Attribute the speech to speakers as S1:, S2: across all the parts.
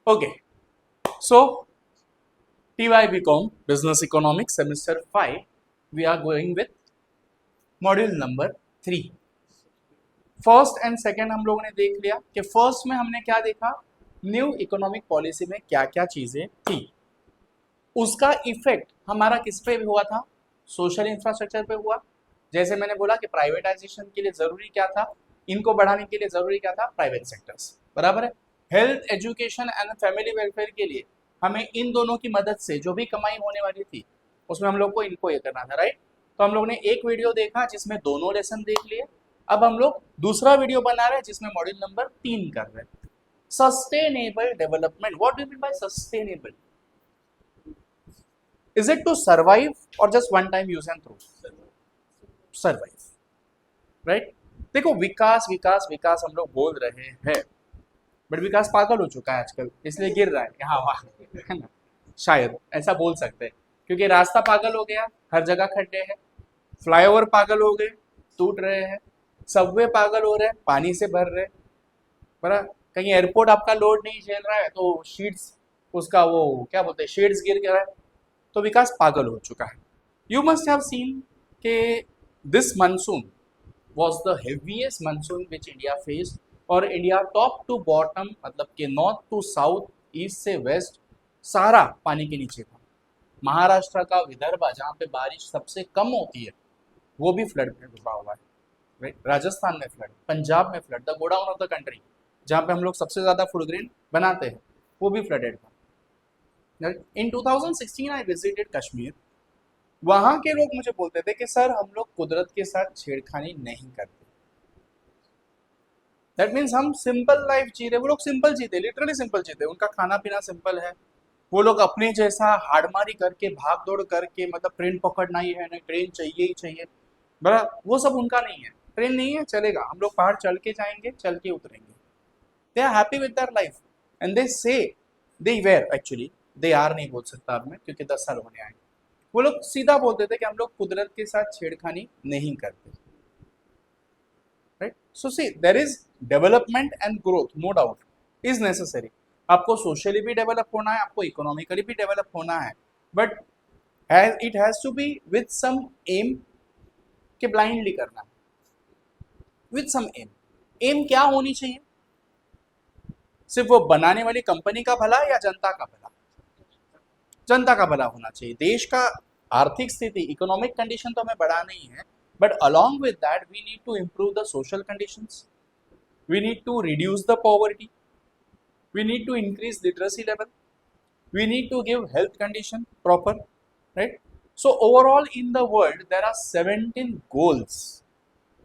S1: Okay, so TYBCom Business Economics Semester 5, we are going with module number 3। First and second हम लोगों ने देख लिया कि फर्स्ट में हमने क्या देखा, न्यू इकोनॉमिक पॉलिसी में क्या क्या चीजें थी, उसका इफेक्ट हमारा किस पे भी हुआ था, सोशल इंफ्रास्ट्रक्चर पे हुआ। जैसे मैंने बोला कि प्राइवेटाइजेशन के लिए जरूरी क्या था, इनको बढ़ाने के लिए जरूरी क्या था, प्राइवेट सेक्टर्स, बराबर है। Health, education and family welfare के लिए हमें इन दोनों की मदद से जो भी कमाई होने वाली थी उसमें हम लोग को इनको ये करना था, राइट। तो हम लोग ने एक वीडियो देखा जिसमें दोनों लेसन देख लिए। अब हम लोग दूसरा वीडियो बना रहे हैं जिसमें मॉड्यूल नंबर 3 कर रहे हैं, sustainable development. What do you mean by sustainable? Is it to survive or just one time use and throw? Survive, right? देखो, विकास विकास विकास हम लोग बोल रहे हैं, बट विकास पागल हो चुका है आजकल, इसलिए गिर रहा है यहाँ वहाँ, है ना। शायद ऐसा बोल सकते हैं, क्योंकि रास्ता पागल हो गया, हर जगह खड्डे हैं, फ्लाईओवर पागल हो गए, टूट रहे हैं, सबवे पागल हो रहे हैं, पानी से भर रहे, बरा। कहीं एयरपोर्ट आपका लोड नहीं झेल रहा है तो शीट्स, उसका वो क्या बोलते हैं, शेड्स गिर गया है, तो विकास पागल हो चुका है। यू मस्ट हैव सीन के this monsoon was the heaviest monsoon which India faced, और इंडिया टॉप टू बॉटम, मतलब कि नॉर्थ टू साउथ, ईस्ट से वेस्ट, सारा पानी के नीचे था। महाराष्ट्र का विदर्भ जहाँ पे बारिश सबसे कम होती है वो भी फ्लड में डूबा हुआ है, राइट। राजस्थान में फ्लड, पंजाब में flood, the godown of the country जहाँ पे हम लोग सबसे ज़्यादा फूड ग्रेन बनाते हैं वो भी फ्लडेड था। इन 2016 आई विजिटेड कश्मीर। वहां के लोग मुझे बोलते थे कि सर हम लोग कुदरत के साथ छेड़खानी नहीं करते। दैट मीन्स हम सिंपल लाइफ जी रहे, वो लोग सिंपल जीते, लिटरली सिंपल जीते, उनका खाना पीना सिंपल है। वो लोग अपने जैसा हाड़मारी करके, भाग दौड़ करके, मतलब ट्रेन पकड़ना ही है, नहीं ट्रेन चाहिए ही चाहिए, बड़ा वो सब उनका नहीं है। ट्रेन नहीं है चलेगा, हम लोग पहाड़ चढ़ के जाएंगे, चल के उतरेंगे। They are happy with their life and they say they were, actually they are नहीं बोल सकता अब मैं, क्योंकि 10 साल होने आए। वो लोग सीधा बोलते थे कि हम लोग कुदरत के साथ छेड़खानी नहीं करते, right. So see there is development and growth, no doubt is necessary. आपको सोशली भी डेवलप होना है, आपको इकोनॉमिकली भी डेवलप होना है, but it has to be with some aim, के ब्लाइंडली करना है, विद सम एम। एम क्या होनी चाहिए? सिर्फ वो बनाने वाली कंपनी का भला या जनता का भला? जनता का भला होना चाहिए। देश का आर्थिक स्थिति, इकोनॉमिक कंडीशन तो हमें बढ़ाना ही है, but along with that we need to improve the social conditions, we need to reduce the poverty, we need to increase literacy level, we need to give health condition proper, right? So overall in the world there are 17 goals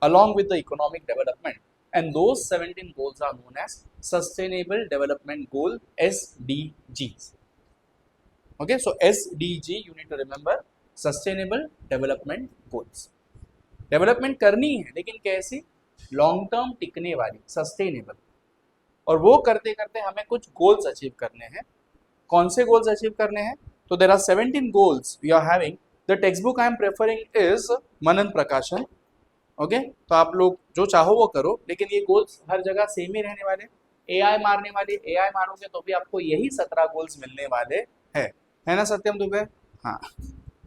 S1: along with the economic development, and those 17 goals are known as sustainable development goal, SDGs. Okay, so SDG you need to remember, sustainable development goals। Development करनी है लेकिन कैसी? Long term टिकने वाली, sustainable. और वो करते करते हमें कुछ गोल्स अचीव करने हैं। कौन से गोल्स अचीव करने हैं? तो there are 17 goals we are having. The textbook I am preferring is Manan Prakashan. Okay, तो आप लोग जो चाहो वो करो, लेकिन ये गोल्स हर जगह सेम ही रहने वाले। एआई मारने वाले, एआई मारोगे तो भी आपको यही 17 गोल्स मिलने वाले है ना सत्यम दुबे? हाँ,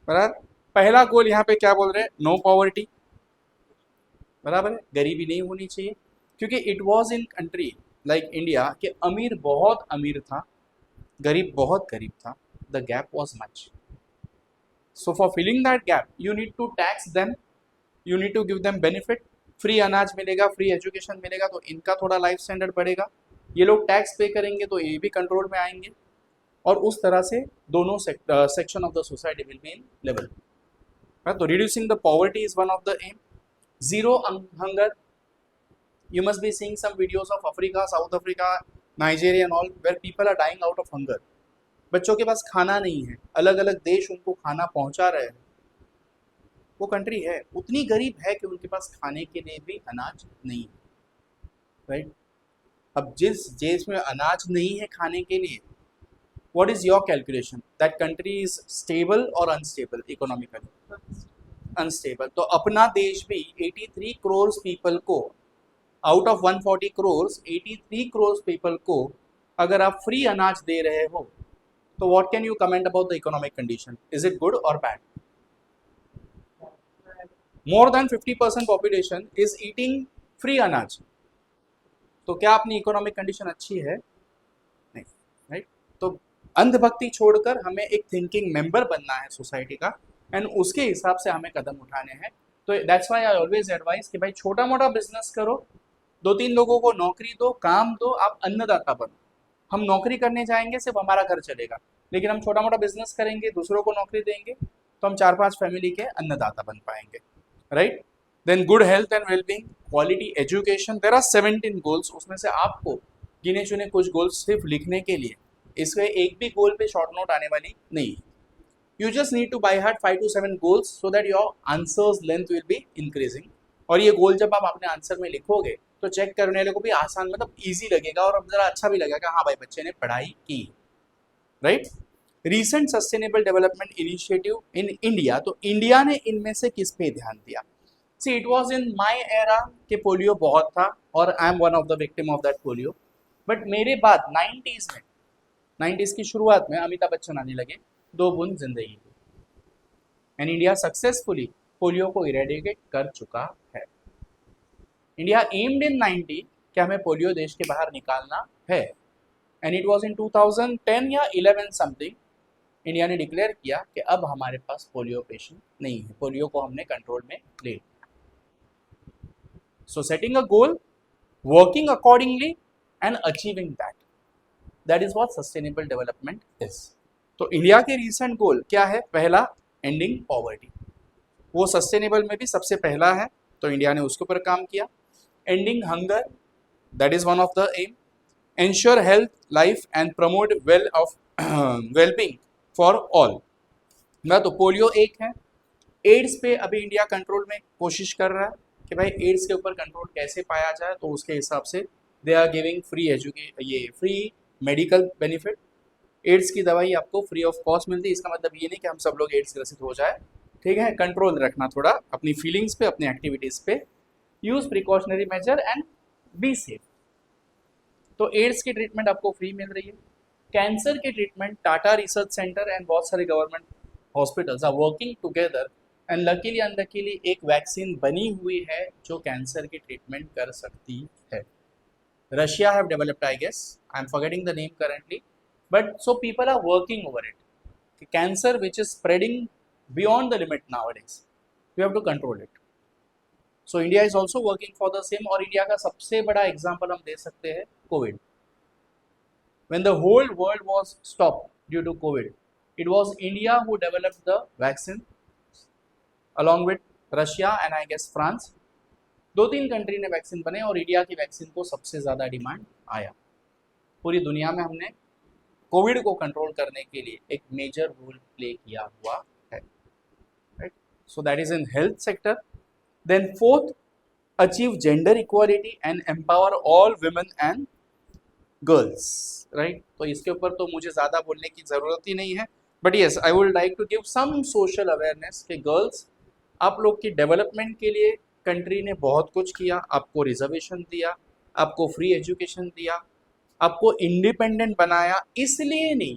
S1: बराबर। पहला गोल यहाँ पे क्या बोल रहे हैं? नो पॉवर्टी, बराबर है, गरीबी नहीं होनी चाहिए, क्योंकि it was in country like India कि अमीर बहुत अमीर था, गरीब बहुत गरीब था, the gap was much. So for filling that gap you need to tax them, you need to give them benefit. Free अनाज मिलेगा, फ्री एजुकेशन मिलेगा, तो इनका थोड़ा लाइफ स्टैंडर्ड बढ़ेगा। ये लोग टैक्स पे करेंगे तो ये भी कंट्रोल में आएंगे, और उस तरह से दोनों section of the society will be in level. तो reducing the poverty is one of the aim. Zero hunger. You must be seeing some videos of Africa, South Africa, Nigeria and all, where people are dying out of hunger. बच्चों के पास खाना नहीं है, अलग अलग देश उनको खाना पहुंचा रहे हैं। वो कंट्री है उतनी गरीब है कि उनके पास खाने के लिए भी अनाज नहीं है, राइट। अब जिस देश में अनाज नहीं है खाने के लिए, what is your calculation? That country is stable और अनस्टेबल इकोनॉमिकली? अनस्टेबल। तो अपना देश भी 83 करोड़ पीपल को, out of 140 crore, 83 crore people को अगर आप फ्री अनाज दे रहे हो तो what can you comment about the economic condition? Is it good और bad? More than 50% population is eating free अनाज, तो क्या अपनी इकोनॉमिक कंडीशन अच्छी है? नहीं, राइट? तो अंधभक्ति छोड़कर हमें एक थिंकिंग मेंबर बनना है सोसाइटी का, एंड उसके हिसाब से हमें कदम उठाने हैं। तो that's why I always advice कि भाई छोटा मोटा बिजनेस करो, 2-3 लोगों को नौकरी दो, काम दो, आप अन्नदाता बनो। हम नौकरी करने जाएंगे सिर्फ हमारा घर चलेगा, लेकिन हम छोटा मोटा बिजनेस करेंगे, दूसरों को नौकरी देंगे, तो हम 4-5 फैमिली के अन्नदाता बन पाएंगे, right? Then good health and wellbeing, quality education, there are 17 goals, उसमें से आपको गिने चुने कुछ गोल्स सिर्फ लिखने के लिए, इसमें एक भी गोल पे शॉर्ट नोट आने वाली नहीं है। You just need to by heart 5 to 7 goals so that your answers length will be increasing. और ये गोल जब आप अपने आंसर में लिखोगे तो चेक करने वाले को भी आसान, मतलब इजी लगेगा और जरा अच्छा भी लगेगा, हाँ भाई बच्चे ने पढ़ाई की, right? Recent sustainable development initiative in India, तो इंडिया ने इनमें से किस पे ध्यान दिया? See it was in my era के पोलियो बहुत था और I am one of the victim of that polio, but मेरे बाद 90s में, 90s की शुरुआत में अमिताभ बच्चन आने लगे, 2 बूंद जिंदगी की, एंड इंडिया सक्सेसफुली पोलियो को इरेडिकेट कर चुका है। इंडिया एम्ड इन 90 कि हमें पोलियो देश के बाहर निकालना है, एंड इट वाज इन 2010 या 11 समथिंग इंडिया ने डिक्लेयर किया कि अब हमारे पास पोलियो पेशेंट नहीं है, पोलियो को हमने कंट्रोल में ले लिया। So setting a goal, working accordingly and achieving that is what sustainable development is. तो इंडिया के रीसेंट गोल क्या है? पहला, एंडिंग पॉवर्टी, वो सस्टेनेबल में भी सबसे पहला है, तो इंडिया ने उसके ऊपर काम किया। Ending hunger, that is one of the aim. Ensure health, life and promote wellbeing for all, ना तो पोलियो एक है। एड्स पे अभी इंडिया कंट्रोल में कोशिश कर रहा है कि भाई एड्स के ऊपर कंट्रोल कैसे पाया जाए, तो उसके हिसाब से they are giving free medical benefit. AIDS की दवाई आपको फ्री ऑफ कॉस्ट मिलती है, इसका मतलब ये नहीं कि हम सब लोग एड्स ग्रसित हो जाए, ठीक है? कंट्रोल रखना थोड़ा अपनी फीलिंग्स पे, अपनी एक्टिविटीज पे, use precautionary measure and be safe. तो एड्स की ट्रीटमेंट आपको फ्री मिल रही है। कैंसर की treatment Tata research centre and बहुत सारे government hospitals are working together, and luckily unluckily एक वैक्सीन बनी हुई है जो कैंसर की ट्रीटमेंट कर सकती है। Russia have developed, I guess, I am forgetting the name currently, but so people are working over it. Cancer which is spreading beyond the limit nowadays, we have to control it. So India is also working for the same, और India का सबसे बड़ा example हम दे सकते हैं Covid. When the whole world was stopped due to COVID, it was India who developed the vaccine along with Russia and I guess France. 2-3 country ने vaccine बने और इंडिया की वैक्सीन को सबसे ज़्यादा डिमांड आया। पूरी दुनिया में हमने कोविड को कंट्रोल करने के लिए एक मेजर रोल प्ले किया हुआ है, right? So that is in health sector. Then fourth, achieve gender equality and empower all women and girls, right? तो इसके ऊपर तो मुझे ज़्यादा बोलने की ज़रूरत ही नहीं है, but yes I would like to give some social awareness कि गर्ल्स, आप लोग की डेवलपमेंट के लिए कंट्री ने बहुत कुछ किया, आपको रिजर्वेशन दिया, आपको फ्री एजुकेशन दिया, आपको इंडिपेंडेंट बनाया, इसलिए नहीं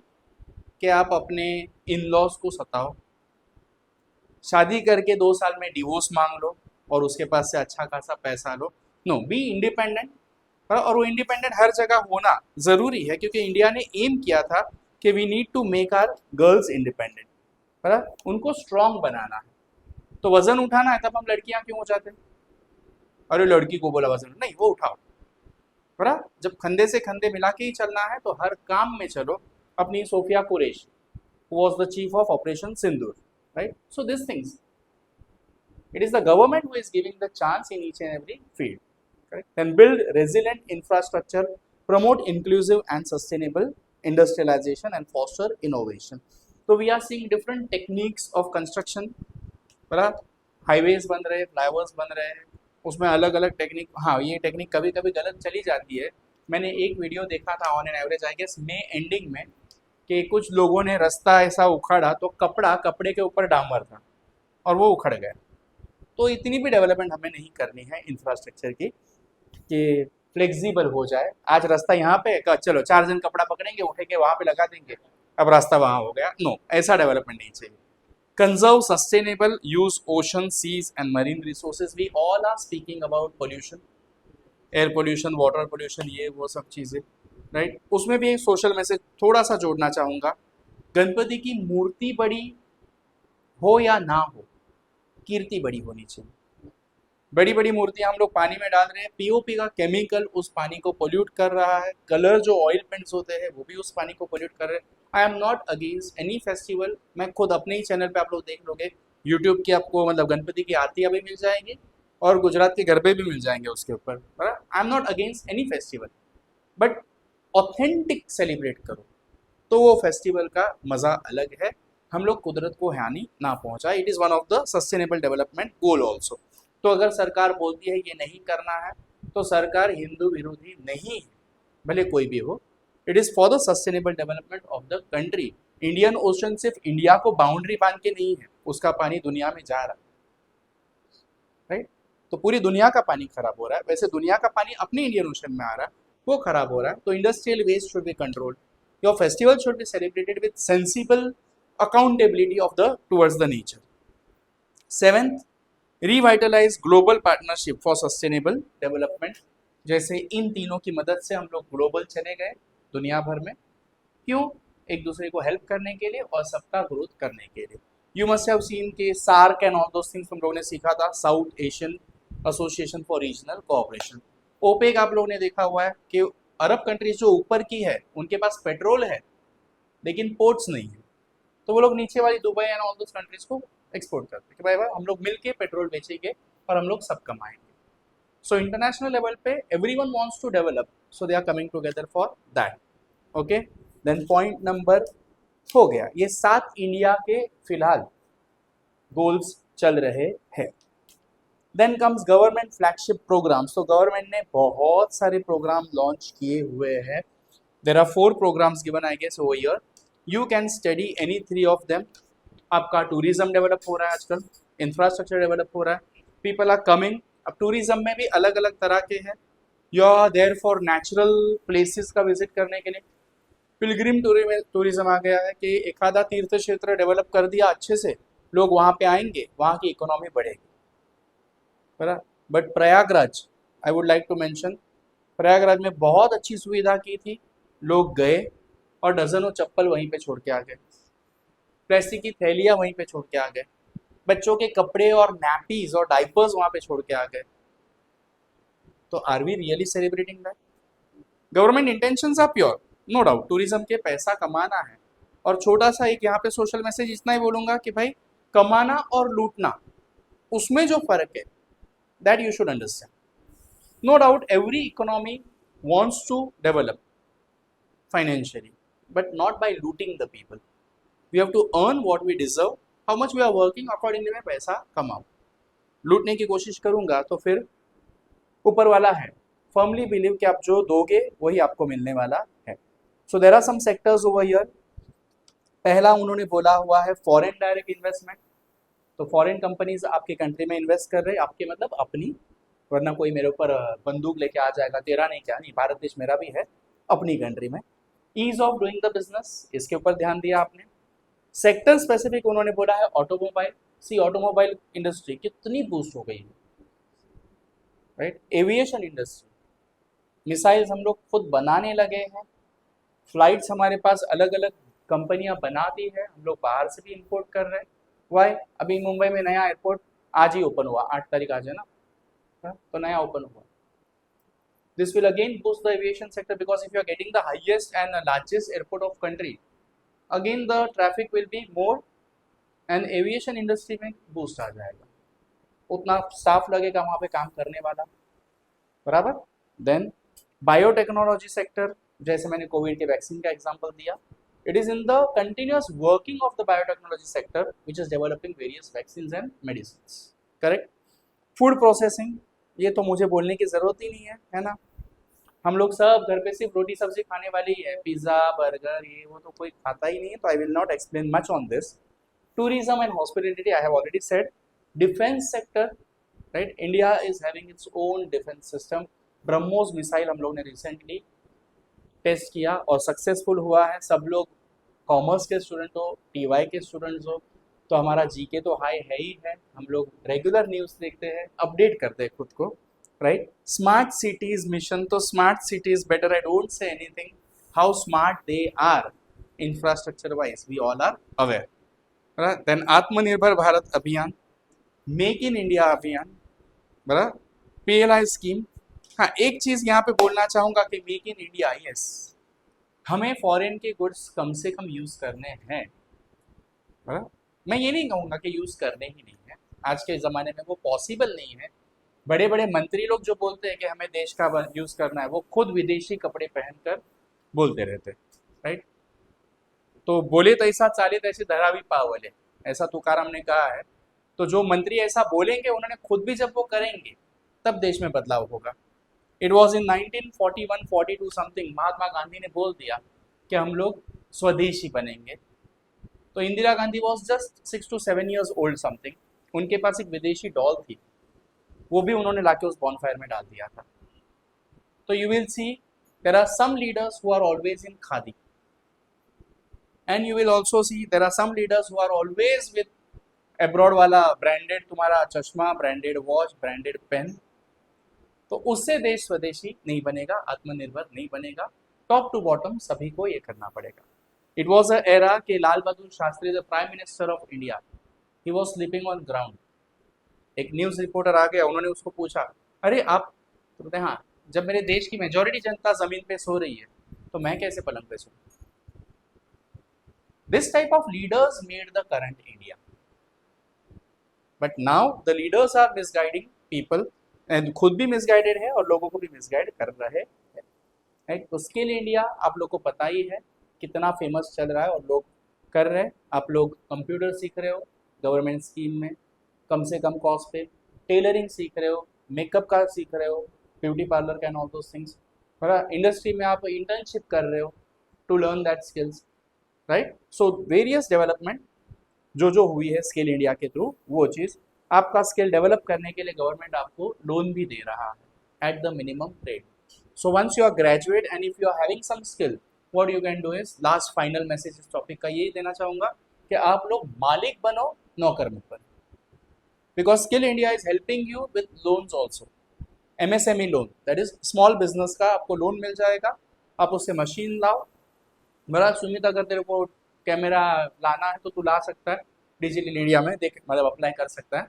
S1: कि आप अपने इन लॉज को सताओ, शादी करके 2 साल में डिवोर्स मांग लो और उसके पास से अच्छा खासा पैसा लो। No, be independent. और वो इंडिपेंडेंट हर जगह होना ज़रूरी है, क्योंकि इंडिया ने एम किया था कि we need to make our girls independent, उनको स्ट्रांग बनाना है। तो वजन उठाना है, तब हम लड़कियां क्यों हो जाते हैं? अरे लड़की को बोला वजन नहीं, वो उठाओ, बराबर? जब कंधे से कंधे मिला के ही चलना है तो हर काम में चलो। अपनी Sofiya Qureshi was the chief of Operation Sindoor, right? So these things, it is the government who is giving the chance in each and every field, correct? Then build resilient infrastructure, promote inclusive and sustainable industrialization and foster innovation. So we are seeing different techniques of construction, बराबर? Highways बन रहे हैं, flyovers बन रहे हैं, उसमें अलग अलग टेक्निक। हाँ, ये टेक्निक कभी कभी गलत चली जाती है। मैंने एक वीडियो देखा था on an average I guess May ending में, कि कुछ लोगों ने रास्ता ऐसा उखाड़ा तो कपड़े के ऊपर डामर था और वो उखड़ गया। तो इतनी भी डेवलपमेंट हमें नहीं करनी है इंफ्रास्ट्रक्चर की कि फ्लेक्सिबल हो जाए। आज रास्ता यहाँ पे है, चलो 4 जन कपड़ा पकड़ेंगे, उठेंगे वहां पे लगा देंगे, अब रास्ता वहां हो गया। नो, ऐसा डेवलपमेंट नहीं चाहिए। Conserve sustainable use ocean, seas and marine resources. We all are speaking about pollution, air pollution, water pollution, ये वो सब चीजें, राइट। उसमें भी एक सोशल मैसेज थोड़ा सा जोड़ना चाहूंगा। गणपति की मूर्ति बड़ी हो या ना हो, कीर्ति बड़ी होनी चाहिए। बड़ी बड़ी मूर्तियां हम लोग पानी में डाल रहे हैं, पीओपी का केमिकल उस पानी को पोल्यूट कर रहा है, कलर जो ऑयल पेंट्स होते हैं वो भी उस पानी को पोल्यूट कर रहे हैं। I am not against any festival. मैं खुद अपने ही चैनल पे आप लोग देख लोगे, यूट्यूब की आपको मतलब गणपति की आरतियां भी मिल जाएंगी और गुजरात के गरबे भी मिल जाएंगे उसके ऊपर। I am not against any festival, but authentic celebrate करो तो वो फेस्टिवल का मज़ा अलग है। हम लोग कुदरत को हानि ना पहुंचाए, it is one of the sustainable development goal also. तो अगर सरकार बोलती है ये नहीं करना है, तो सरकार हिंदू विरोधी नहीं है, भले कोई भी हो। It is for the sustainable development of the country. Indian ocean सिर्फ इंडिया को बाउंड्री बांध के नहीं है, उसका पानी दुनिया में जा रहा है, राइट। तो पूरी दुनिया का पानी खराब हो रहा है, वैसे दुनिया का पानी अपने इंडियन ओशन में आ रहा है, वो खराब हो रहा है। तो industrial waste should be controlled. Your festival should be celebrated with sensible accountability of the towards the nature. Seventh, revitalise global partnership for sustainable development. जैसे इन तीनों की मदद से हम लोग ग्लोबल चले गए दुनिया भर में, क्यों? एक दूसरे को हेल्प करने के लिए और सबका ग्रोथ करने के लिए। यू मस्ट हैव सीन के SAARC and all those things हम लोगों ने सीखा था, South Asian Association for Regional Cooperation. OPEC आप लोगों ने देखा हुआ है कि अरब कंट्रीज जो ऊपर की है उनके पास पेट्रोल है लेकिन पोर्ट्स नहीं है, तो वो लोग नीचे वाली Dubai and all those countries को एक्सपोर्ट करते हैं कि भाई हम लोग मिलके पेट्रोल बेचेंगे और हम लोग सब कमाएंगे। सो इंटरनेशनल लेवल पे everyone wants to develop, so they are coming together for that. Okay, then point number हो गया, ये 7 इंडिया के फिलहाल गोल्स चल रहे हैं। Then comes government flagship programmes. तो गवर्नमेंट ने बहुत सारे प्रोग्राम लॉन्च किए हुए हैं। There are 4 programmes given I guess over year, you can study any 3 of them. आपका टूरिज्म डेवलप हो रहा है आजकल, इंफ्रास्ट्रक्चर डेवलप हो रहा है, पीपल आर कमिंग। अब टूरिज्म में भी अलग अलग तरह के हैं, you are there for natural places का विजिट करने के लिए। पिलग्रिम टूरिज्म आ गया है कि एक आधा तीर्थ क्षेत्र डेवलप कर दिया अच्छे से, लोग वहाँ पे आएंगे, वहाँ की इकोनॉमी बढ़ेगी, बराबर। But Prayagraj, I would like to mention, Prayagraj में बहुत अच्छी सुविधा की थी, लोग गए और डजनों चप्पल वहीं पे छोड़ के आ गए, प्लास्टिक की थैलियाँ वहीं पे छोड़ के आ गए, बच्चों के कपड़े और नैपीज और डाइपर्स वहाँ पे छोड़ के आ गए। तो are we really celebrating that? Government intentions are pure, no doubt, tourism के पैसा कमाना है। और छोटा सा एक यहाँ पे सोशल मैसेज इतना ही बोलूंगा कि भाई कमाना और लूटना, उसमें जो फर्क है that you should understand. No doubt every economy wants to develop financially, but not by looting the people. We have to earn what we deserve, how much we are working accordingly मैं पैसा कमाऊँ। लूटने की कोशिश करूंगा तो फिर ऊपर वाला है, फर्मली बिलीव कि आप जो दोगे वही आपको मिलने वाला है। So there are some sectors over here. पहला उन्होंने बोला हुआ है फॉरेन डायरेक्ट इन्वेस्टमेंट। तो फॉरेन कंपनीज आपके कंट्री में इन्वेस्ट कर रहे हैं, आपके मतलब अपनी, वरना कोई मेरे ऊपर बंदूक लेके आ जाएगा, तेरा नहीं क्या नहीं, भारत देश मेरा भी है, अपनी कंट्री में। Ease of doing the business, इसके ऊपर ध्यान दिया आपने। सेक्टर स्पेसिफिक उन्होंने बोला है ऑटोमोबाइल। सी ऑटोमोबाइल इंडस्ट्री कितनी बूस्ट हो गई है, राइट। एविएशन इंडस्ट्री, मिसाइल्स हम लोग खुद बनाने लगे हैं, फ्लाइट्स हमारे पास अलग अलग कंपनियां बनाती है, हम लोग बाहर से भी इंपोर्ट कर रहे हैं। वाई? अभी मुंबई में नया एयरपोर्ट आज ही ओपन हुआ, 8 तारीख आज है ना, तो नया ओपन हुआ। This will again boost the aviation sector because if you are getting the highest and largest airport of country, again the traffic will be more and aviation industry में boost आ जाएगा, उतना स्टाफ लगेगा वहाँ पे काम करने वाला, बराबर। देन बायोटेक्नोलॉजी सेक्टर, जैसे मैंने कोविड के वैक्सीन का एग्जांपल दिया, it is in the continuous working of the biotechnology sector which is developing various vaccines and medicines, correct। Food processing, ये तो मुझे बोलने की ज़रूरत ही नहीं है ना, हम लोग सब घर पे सिर्फ रोटी सब्जी खाने वाले ही है, पिज़्ज़ा बर्गर ये वो तो कोई खाता ही नहीं है, तो I will not explain much on this. Tourism and hospitality I have already said. Defence sector, right, India is having its own defence system. BrahMos missile हम लोग ने रिसेंटली टेस्ट किया और सक्सेसफुल हुआ है। सब लोग कॉमर्स के स्टूडेंट हो, टीवाई के स्टूडेंट्स हो, तो हमारा जीके तो हाई है ही है। हम लोग रेगुलर न्यूज़ देखते हैं, अपडेट करते हैं खुद को, राइट। स्मार्ट सिटीज मिशन, तो smart cities better, I don't say anything how smart they are infrastructure wise, we all are aware. Then Atmanirbhar Bharat अभियान, मेक इन इंडिया अभियान, बराबर, पीएलआई स्कीम। हाँ, एक चीज यहाँ पे बोलना चाहूंगा कि मेक इन इंडिया, यस, हमें फॉरेन के गुड्स कम से कम यूज करने हैं, बराबर। मैं ये नहीं कहूँगा कि यूज करने ही नहीं है, आज के ज़माने में वो पॉसिबल नहीं है। बड़े बड़े मंत्री लोग जो बोलते हैं कि हमें देश का यूज करना है, वो खुद विदेशी कपड़े पहनकर बोलते रहते हैं, राइट। तो बोले तैसा चाले तैसे धरा भी पावले, ऐसा तुकाराम ने कहा है। तो जो मंत्री ऐसा बोलेंगे, उन्होंने खुद भी जब वो करेंगे तब देश में बदलाव होगा। It was in 1941-42 something, Mahatma Gandhi ने बोल दिया कि हम लोग स्वदेशी बनेंगे। तो Indira Gandhi was just 6 to 7 years old something, उनके पास एक विदेशी डॉल थी, वो भी उन्होंने लाके उस बॉनफायर में डाल दिया था। तो you will see there are some leaders who are always in khadi, and you will also see there are some leaders who are always with abroad वाला ब्रांडेड तुम्हारा चश्मा, ब्रांडेड वॉच, ब्रांडेड पेन। तो उससे देश स्वदेशी नहीं बनेगा, आत्मनिर्भर नहीं बनेगा। टॉप टू बॉटम सभी को ये करना पड़ेगा। इट वॉज अ एरा के Lal Bahadur Shastri, the prime minister of India, he was sleeping on ground. एक न्यूज रिपोर्टर आ गया, उन्होंने उसको पूछा, अरे आप, तो बोलते हाँ, जब मेरे देश की मेजोरिटी जनता जमीन पे सो रही है तो मैं कैसे पलंग पे सो। This type of leaders made the current India, but now the leaders are misguiding people, and खुद भी मिसगाइडेड है और लोगों को भी मिसगाइड कर रहे हैं, राइट। तो स्किल इंडिया आप लोग को पता ही है कितना फेमस चल रहा है और लोग कर रहे हैं। आप लोग कंप्यूटर सीख रहे हो गवर्नमेंट स्कीम में कम से कम कॉस्ट पे, टेलरिंग सीख रहे हो, मेकअप का सीख रहे हो, ब्यूटी पार्लर का and all those things, industry में आप इंटर्नशिप कर रहे हो to learn that skills, right. So various development जो हुई है स्किल इंडिया के थ्रू, वो चीज़ आपका स्किल डेवलप करने के लिए गवर्नमेंट आपको लोन भी दे रहा है at the minimum rate. So once you are graduate and if you are having some skill, what you can do is, last final message इस टॉपिक का यही देना चाहूँगा कि आप लोग मालिक बनो, नौकर मत बनो, because skill India is helping you with loans also. MSME loan, that is small business का आपको लोन मिल जाएगा, आप उससे मशीन लाओ। बड़ा सुमित, अगर तेरे को कैमरा लाना है तो तू ला सकता है, डिजिटल इंडिया में देख, मतलब अप्लाई कर सकता है,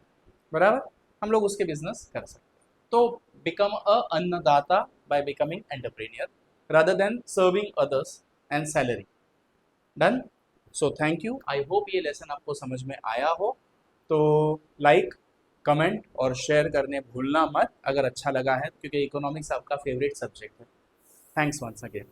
S1: बराबर, हम लोग उसके बिजनेस कर सकते हैं। तो बिकम अ अन्नदाता by becoming entrepreneur rather than serving others and salary, done. So thank you, I hope ये लेसन आपको समझ में आया हो। तो लाइक, कमेंट और शेयर करने भूलना मत अगर अच्छा लगा है, क्योंकि इकोनॉमिक्स आपका फेवरेट सब्जेक्ट है। Thanks once again.